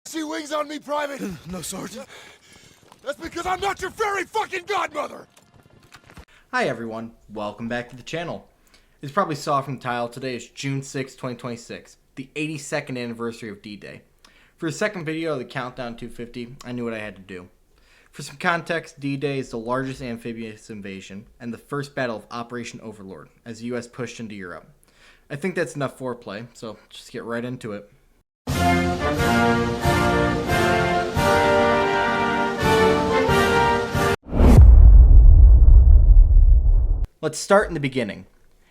See wings on me, Private? No, Sergeant. That's because I'm not your fairy fucking godmother! Hi everyone, welcome back to the channel. As you probably saw from the title, today is June 6, 2026, the 82nd anniversary of D-Day. For the second video of the Countdown 250, I knew what I had to do. For some context, D-Day is the largest amphibious invasion and the first battle of Operation Overlord as the US pushed into Europe. I think that's enough foreplay, so just get right into it. Let's start in the beginning.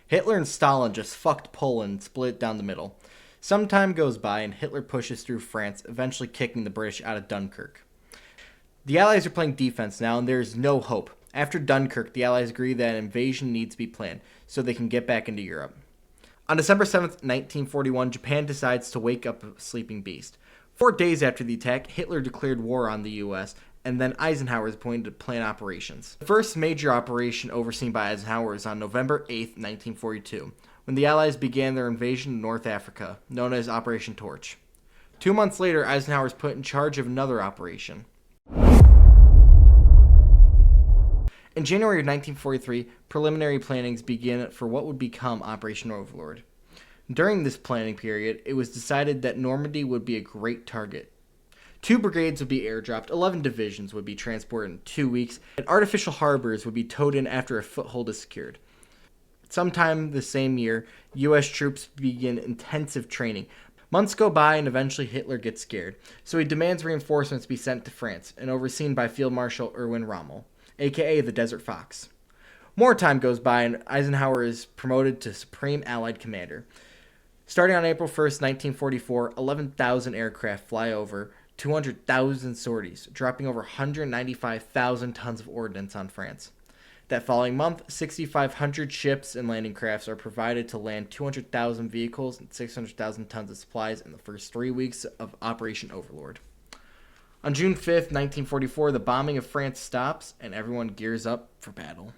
Hitler and Stalin just fucked Poland and split it down the middle. Some time goes by and Hitler pushes through France, eventually kicking the British out of Dunkirk. The Allies are playing defense now and there is no hope. After Dunkirk, the Allies agree that an invasion needs to be planned so they can get back into Europe. On December 7th, 1941, Japan decides to wake up a sleeping beast. 4 days after the attack, Hitler declared war on the US, and then Eisenhower is appointed to plan operations. The first major operation overseen by Eisenhower is on November 8th, 1942, when the Allies began their invasion of North Africa, known as Operation Torch. 2 months later, Eisenhower is put in charge of another operation. In January of 1943, preliminary plannings begin for what would become Operation Overlord. During this planning period, it was decided that Normandy would be a great target. 2 brigades would be airdropped, 11 divisions would be transported in 2 weeks, and artificial harbors would be towed in after a foothold is secured. Sometime the same year, U.S. troops begin intensive training. Months go by and eventually Hitler gets scared, so he demands reinforcements be sent to France and overseen by Field Marshal Erwin Rommel, aka the Desert Fox. More time goes by and Eisenhower is promoted to Supreme Allied Commander. Starting on April 1st, 1944, 11,000 aircraft fly over 200,000 sorties, dropping over 195,000 tons of ordnance on France. That following month, 6,500 ships and landing crafts are provided to land 200,000 vehicles and 600,000 tons of supplies in the first 3 weeks of Operation Overlord. On June 5th, 1944, the bombing of France stops and everyone gears up for battle.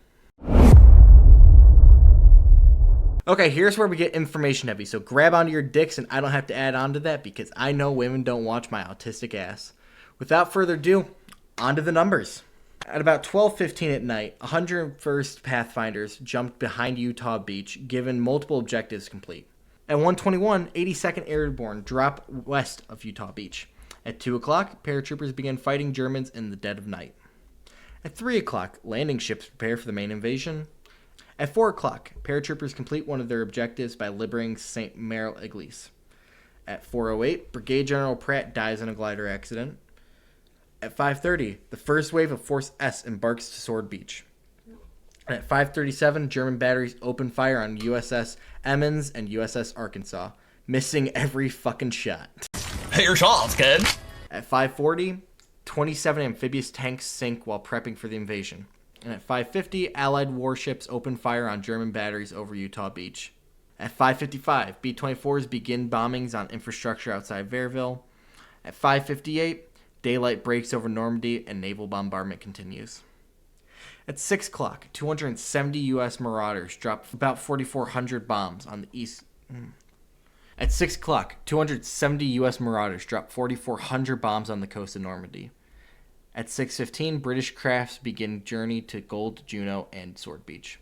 Okay, here's where we get information heavy, so grab onto your dicks and I don't have to add on to that because I know women don't watch my autistic ass. Without further ado, on to the numbers. At about 12:15 at night, 101st Pathfinders jumped behind Utah Beach, given multiple objectives complete. At 1:21, 82nd Airborne dropped west of Utah Beach. At 2 o'clock, paratroopers began fighting Germans in the dead of night. At 3 o'clock, landing ships prepare for the main invasion. At 4 o'clock, paratroopers complete one of their objectives by liberating St. Mary Église. At 4:08, Brigadier General Pratt dies in a glider accident. At 5:30, the first wave of Force S embarks to Sword Beach. And at 5:37, German batteries open fire on USS Emmons and USS Arkansas, missing every fucking shot. Hit your shots, kid. At 5:40, 27 amphibious tanks sink while prepping for the invasion. And at 5:50, Allied warships open fire on German batteries over Utah Beach. At 5:55, B-24s begin bombings on infrastructure outside Verville. At 5:58, daylight breaks over Normandy and naval bombardment continues. At 6 o'clock, 270 U.S. Marauders drop about 4,400 bombs on the east. At 6 o'clock, 270 U.S. Marauders drop 4,400 bombs on the coast of Normandy. At 6:15, British crafts begin journey to Gold, Juno, and Sword Beach.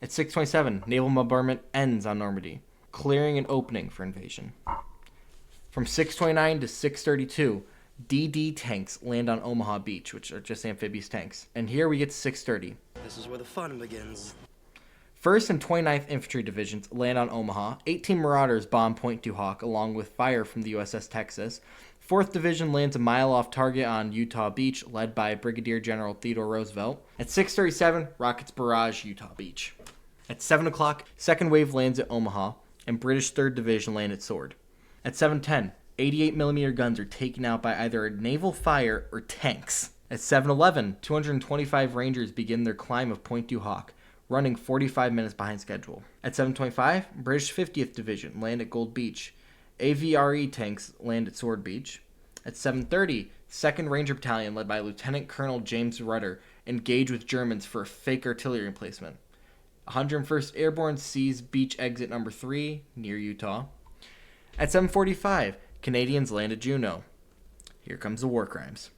At 6:27, naval bombardment ends on Normandy, clearing an opening for invasion. From 6:29 to 6:32, DD tanks land on Omaha Beach, which are just amphibious tanks. And here we get to 6:30. This is where the fun begins. 1st and 29th Infantry Divisions land on Omaha. 18 Marauders bomb Point Du Hoc along with fire from the USS Texas. 4th Division lands a mile off target on Utah Beach, led by Brigadier General Theodore Roosevelt. At 6:37, rockets barrage Utah Beach. At 7 o'clock, 2nd Wave lands at Omaha, and British 3rd Division land at Sword. At 7:10, 88mm guns are taken out by either a naval fire or tanks. At 7:11, 225 Rangers begin their climb of Point Du Hoc, running 45 minutes behind schedule. At 7:25, British 50th Division land at Gold Beach. AVRE tanks land at Sword Beach. At 7:30, 2nd Ranger Battalion, led by Lieutenant Colonel James Rudder, engage with Germans for a fake artillery emplacement. 101st Airborne sees beach exit number 3 near Utah. At 7:45, Canadians land at Juneau. Here comes the war crimes.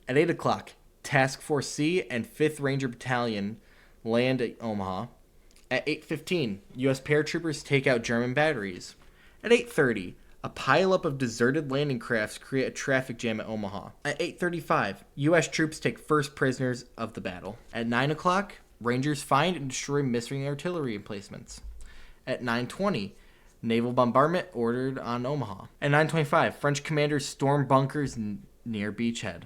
At 8 o'clock, Task Force C and 5th Ranger Battalion land at Omaha. At 8:15, U.S. paratroopers take out German batteries. At 8:30, a pileup of deserted landing crafts create a traffic jam at Omaha. At 8:35, U.S. troops take first prisoners of the battle. At 9 o'clock, Rangers find and destroy missing artillery emplacements. At 9:20, naval bombardment ordered on Omaha. At 9:25, French commanders storm bunkers near Beachhead.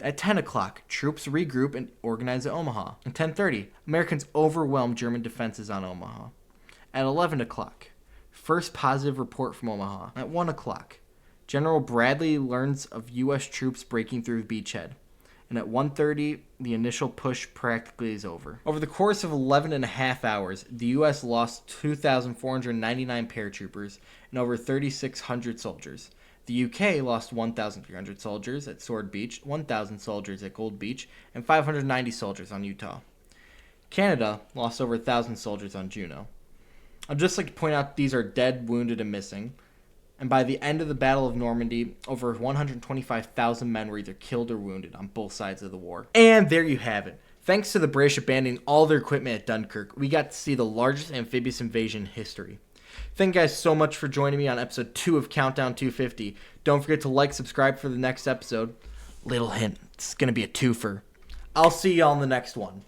At 10 o'clock, troops regroup and organize at Omaha. At 10:30, Americans overwhelm German defenses on Omaha. At 11 o'clock, first positive report from Omaha. At 1 o'clock, General Bradley learns of U.S. troops breaking through Beachhead. And at 1:30, the initial push practically is over. Over the course of 11 and a half hours, the U.S. lost 2,499 paratroopers and over 3,600 soldiers. The UK lost 1,300 soldiers at Sword Beach, 1,000 soldiers at Gold Beach, and 590 soldiers on Utah. Canada lost over 1,000 soldiers on Juno. I'd just like to point out these are dead, wounded, and missing. And by the end of the Battle of Normandy, over 125,000 men were either killed or wounded on both sides of the war. And there you have it. Thanks to the British abandoning all their equipment at Dunkirk, we got to see the largest amphibious invasion in history. Thank you guys so much for joining me on episode 2 of Countdown 250. Don't forget to like, subscribe for the next episode. Little hint, it's going to be a twofer. I'll see y'all in the next one.